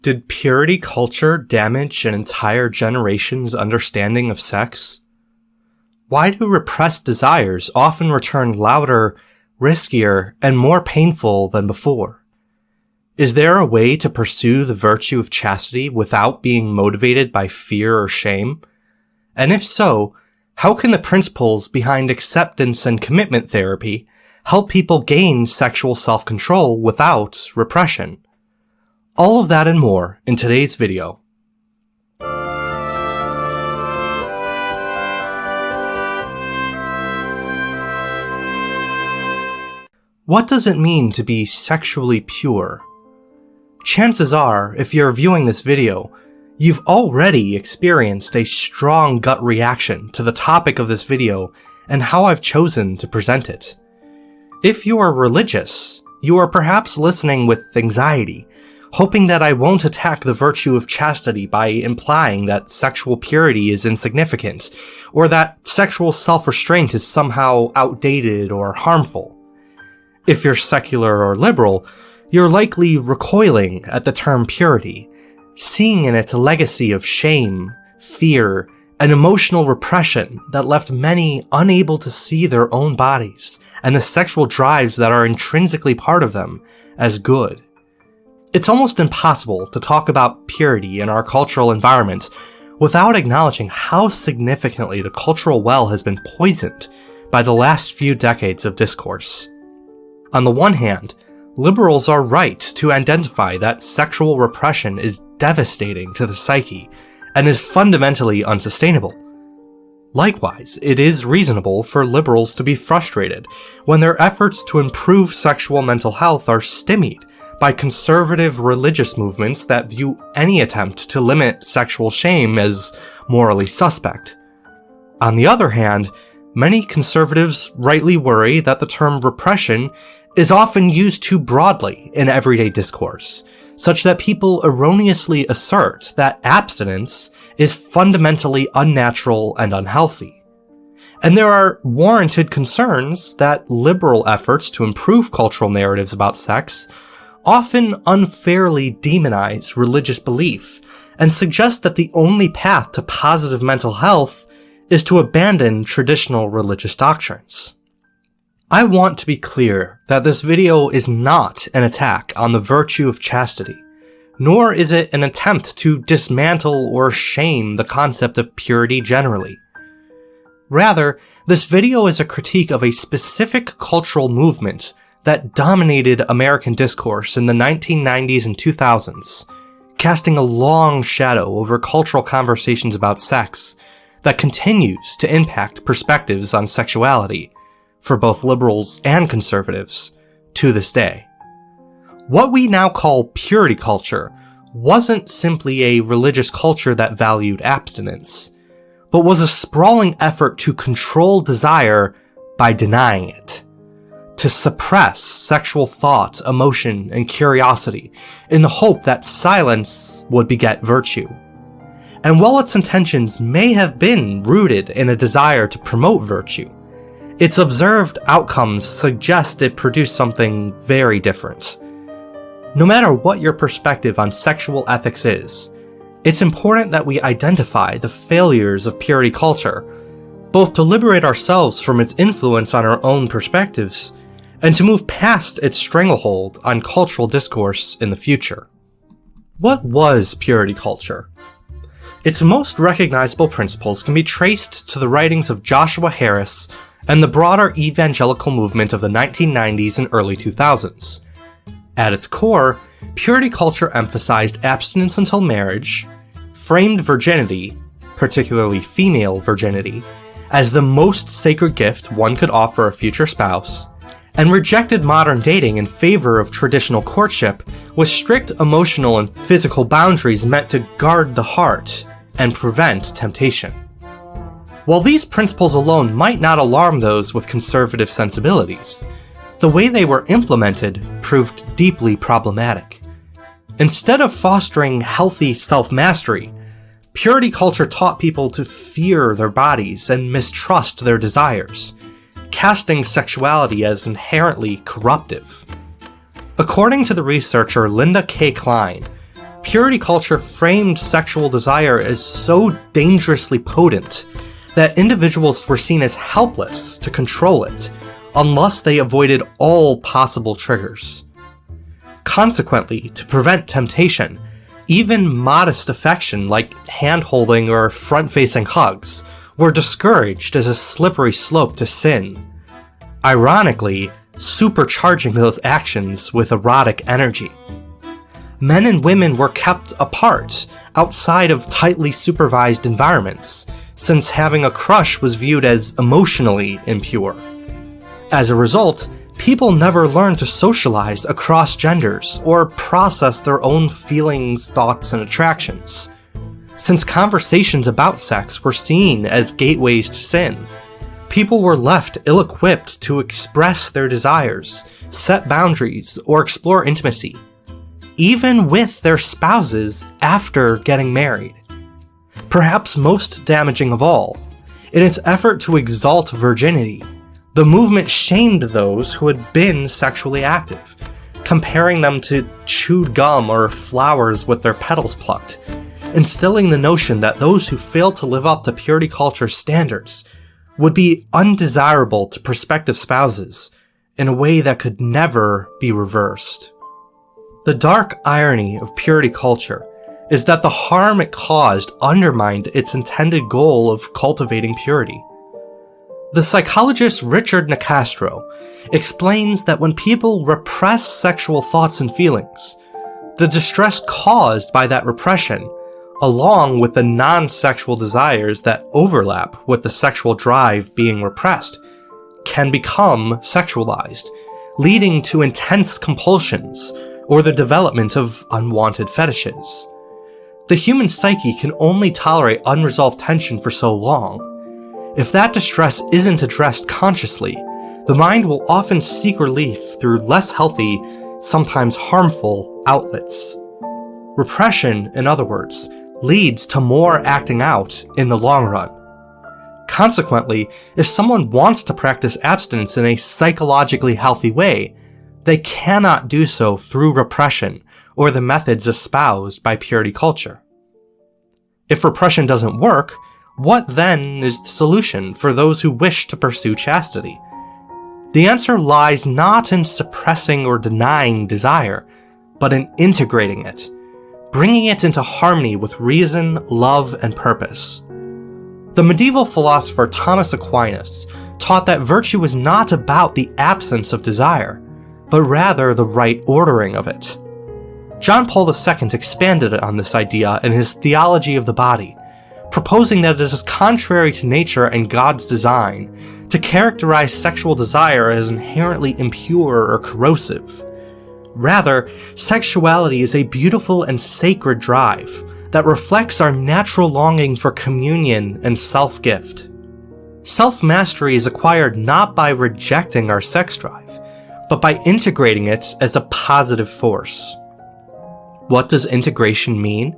Did purity culture damage an entire generation's understanding of sex? Why do repressed desires often return louder, riskier, and more painful than before? Is there a way to pursue the virtue of chastity without being motivated by fear or shame? And if so, how can the principles behind acceptance and commitment therapy help people gain sexual self-control without repression? All of that and more in today's video. What does it mean to be sexually pure? Chances are, if you're viewing this video, you've already experienced a strong gut reaction to the topic of this video and how I've chosen to present it. If you are religious, you are perhaps listening with anxiety, hoping that I won't attack the virtue of chastity by implying that sexual purity is insignificant, or that sexual self-restraint is somehow outdated or harmful. If you're secular or liberal, you're likely recoiling at the term purity, seeing in it a legacy of shame, fear, and emotional repression that left many unable to see their own bodies and the sexual drives that are intrinsically part of them as good. It's almost impossible to talk about purity in our cultural environment without acknowledging how significantly the cultural well has been poisoned by the last few decades of discourse. On the one hand, liberals are right to identify that sexual repression is devastating to the psyche and is fundamentally unsustainable. Likewise, it is reasonable for liberals to be frustrated when their efforts to improve sexual mental health are stymied by conservative religious movements that view any attempt to limit sexual shame as morally suspect. On the other hand, many conservatives rightly worry that the term repression is often used too broadly in everyday discourse, such that people erroneously assert that abstinence is fundamentally unnatural and unhealthy. And there are warranted concerns that liberal efforts to improve cultural narratives about sex often unfairly demonize religious belief and suggest that the only path to positive mental health is to abandon traditional religious doctrines. I want to be clear that this video is not an attack on the virtue of chastity, nor is it an attempt to dismantle or shame the concept of purity generally. Rather, this video is a critique of a specific cultural movement that dominated American discourse in the 1990s and 2000s, casting a long shadow over cultural conversations about sex that continues to impact perspectives on sexuality for both liberals and conservatives to this day. What we now call purity culture wasn't simply a religious culture that valued abstinence, but was a sprawling effort to control desire by denying it, to suppress sexual thought, emotion, and curiosity in the hope that silence would beget virtue. And while its intentions may have been rooted in a desire to promote virtue, its observed outcomes suggest it produced something very different. No matter what your perspective on sexual ethics is, it's important that we identify the failures of purity culture, both to liberate ourselves from its influence on our own perspectives, and to move past its stranglehold on cultural discourse in the future. What was purity culture? Its most recognizable principles can be traced to the writings of Joshua Harris and the broader evangelical movement of the 1990s and early 2000s. At its core, purity culture emphasized abstinence until marriage, framed virginity, particularly female virginity, as the most sacred gift one could offer a future spouse, and rejected modern dating in favor of traditional courtship with strict emotional and physical boundaries meant to guard the heart and prevent temptation. While these principles alone might not alarm those with conservative sensibilities, the way they were implemented proved deeply problematic. Instead of fostering healthy self-mastery, purity culture taught people to fear their bodies and mistrust their desires, casting sexuality as inherently corruptive. According to the researcher Linda K. Klein, purity culture framed sexual desire as so dangerously potent that individuals were seen as helpless to control it unless they avoided all possible triggers. Consequently, to prevent temptation, even modest affection like hand-holding or front-facing hugs were discouraged as a slippery slope to sin, ironically supercharging those actions with erotic energy. Men and women were kept apart, outside of tightly supervised environments, since having a crush was viewed as emotionally impure. As a result, people never learned to socialize across genders or process their own feelings, thoughts, and attractions. Since conversations about sex were seen as gateways to sin, people were left ill-equipped to express their desires, set boundaries, or explore intimacy, even with their spouses after getting married. Perhaps most damaging of all, in its effort to exalt virginity, the movement shamed those who had been sexually active, comparing them to chewed gum or flowers with their petals plucked, instilling the notion that those who failed to live up to purity culture's standards would be undesirable to prospective spouses in a way that could never be reversed. The dark irony of purity culture is that the harm it caused undermined its intended goal of cultivating purity. The psychologist Richard Nicastro explains that when people repress sexual thoughts and feelings, the distress caused by that repression, along with the non-sexual desires that overlap with the sexual drive being repressed, can become sexualized, leading to intense compulsions or the development of unwanted fetishes. The human psyche can only tolerate unresolved tension for so long. If that distress isn't addressed consciously, the mind will often seek relief through less healthy, sometimes harmful, outlets. Repression, in other words, leads to more acting out in the long run. Consequently, if someone wants to practice abstinence in a psychologically healthy way, they cannot do so through repression or the methods espoused by purity culture. If repression doesn't work, what then is the solution for those who wish to pursue chastity? The answer lies not in suppressing or denying desire, but in integrating it, bringing it into harmony with reason, love, and purpose. The medieval philosopher Thomas Aquinas taught that virtue was not about the absence of desire, but rather the right ordering of it. John Paul II expanded on this idea in his Theology of the Body, proposing that it is contrary to nature and God's design to characterize sexual desire as inherently impure or corrosive. Rather, sexuality is a beautiful and sacred drive that reflects our natural longing for communion and self-gift. Self-mastery is acquired not by rejecting our sex drive, but by integrating it as a positive force. What does integration mean?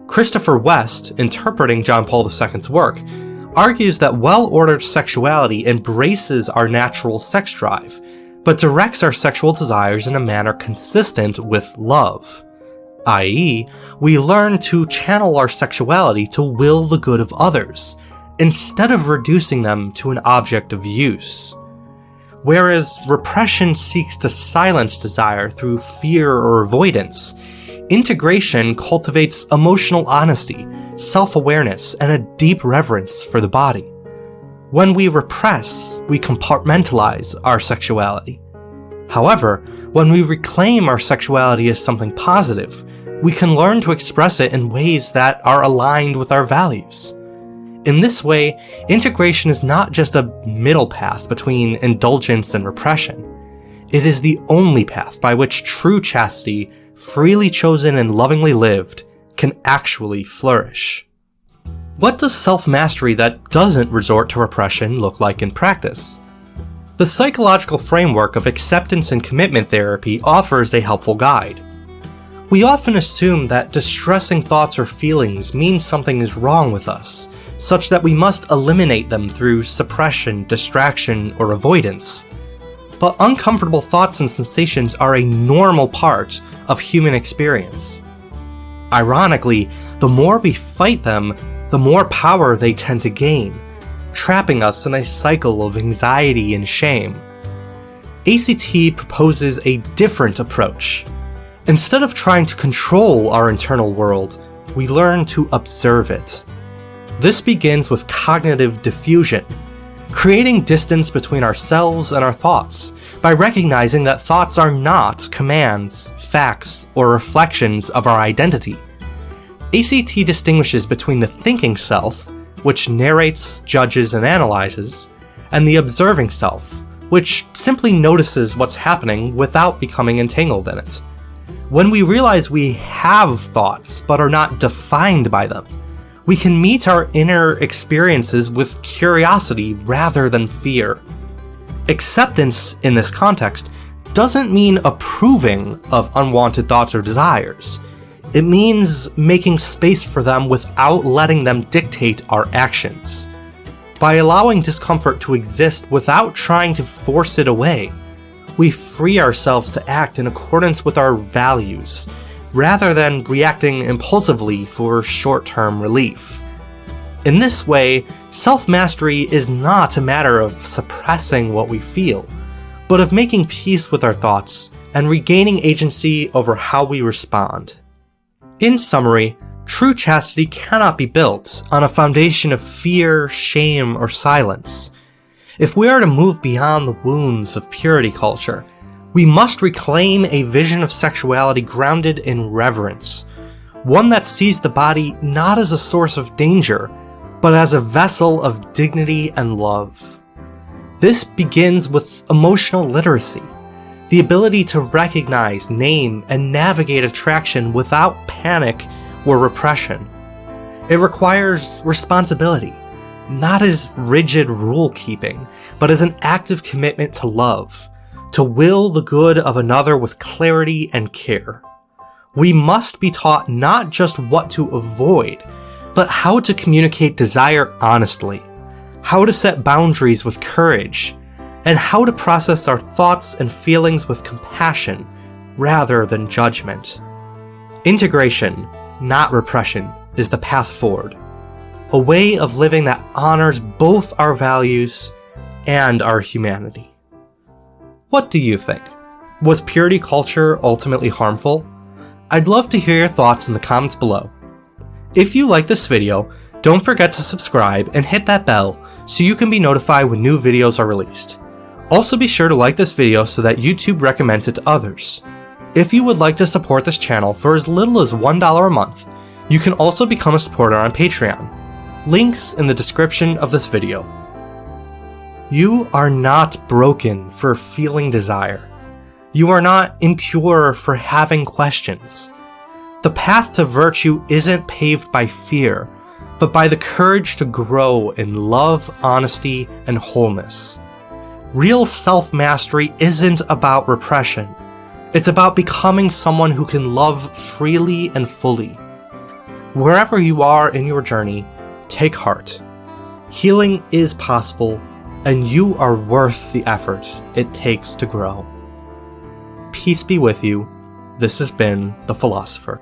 Christopher West, interpreting John Paul II's work, argues that well-ordered sexuality embraces our natural sex drive, but directs our sexual desires in a manner consistent with love, i.e., we learn to channel our sexuality to will the good of others, instead of reducing them to an object of use. Whereas repression seeks to silence desire through fear or avoidance, integration cultivates emotional honesty, self-awareness, and a deep reverence for the body. When we repress, we compartmentalize our sexuality. However, when we reclaim our sexuality as something positive, we can learn to express it in ways that are aligned with our values. In this way, integration is not just a middle path between indulgence and repression. It is the only path by which true chastity, freely chosen and lovingly lived, can actually flourish. What does self-mastery that doesn't resort to repression look like in practice? The psychological framework of acceptance and commitment therapy offers a helpful guide. We often assume that distressing thoughts or feelings mean something is wrong with us, such that we must eliminate them through suppression, distraction, or avoidance. But uncomfortable thoughts and sensations are a normal part of human experience. Ironically, the more we fight them, the more power they tend to gain, trapping us in a cycle of anxiety and shame. ACT proposes a different approach. Instead of trying to control our internal world, we learn to observe it. This begins with cognitive diffusion, creating distance between ourselves and our thoughts by recognizing that thoughts are not commands, facts, or reflections of our identity. ACT distinguishes between the thinking self, which narrates, judges, and analyzes, and the observing self, which simply notices what's happening without becoming entangled in it. When we realize we have thoughts but are not defined by them, we can meet our inner experiences with curiosity rather than fear. Acceptance in this context doesn't mean approving of unwanted thoughts or desires. It means making space for them without letting them dictate our actions. By allowing discomfort to exist without trying to force it away, we free ourselves to act in accordance with our values, rather than reacting impulsively for short-term relief. In this way, self-mastery is not a matter of suppressing what we feel, but of making peace with our thoughts and regaining agency over how we respond. In summary, true chastity cannot be built on a foundation of fear, shame, or silence. If we are to move beyond the wounds of purity culture, we must reclaim a vision of sexuality grounded in reverence, one that sees the body not as a source of danger, but as a vessel of dignity and love. This begins with emotional literacy, the ability to recognize, name, and navigate attraction without panic or repression. It requires responsibility, not as rigid rule-keeping, but as an active commitment to love, to will the good of another with clarity and care. We must be taught not just what to avoid, but how to communicate desire honestly, how to set boundaries with courage, and how to process our thoughts and feelings with compassion rather than judgment. Integration, not repression, is the path forward, a way of living that honors both our values and our humanity. What do you think? Was purity culture ultimately harmful? I'd love to hear your thoughts in the comments below. If you like this video, don't forget to subscribe and hit that bell so you can be notified when new videos are released. Also be sure to like this video so that YouTube recommends it to others. If you would like to support this channel for as little as $1 a month, you can also become a supporter on Patreon. Links in the description of this video. You are not broken for feeling desire. You are not impure for having questions. The path to virtue isn't paved by fear, but by the courage to grow in love, honesty, and wholeness. Real self-mastery isn't about repression. It's about becoming someone who can love freely and fully. Wherever you are in your journey, take heart. Healing is possible, and you are worth the effort it takes to grow. Peace be with you. This has been The Philosopher.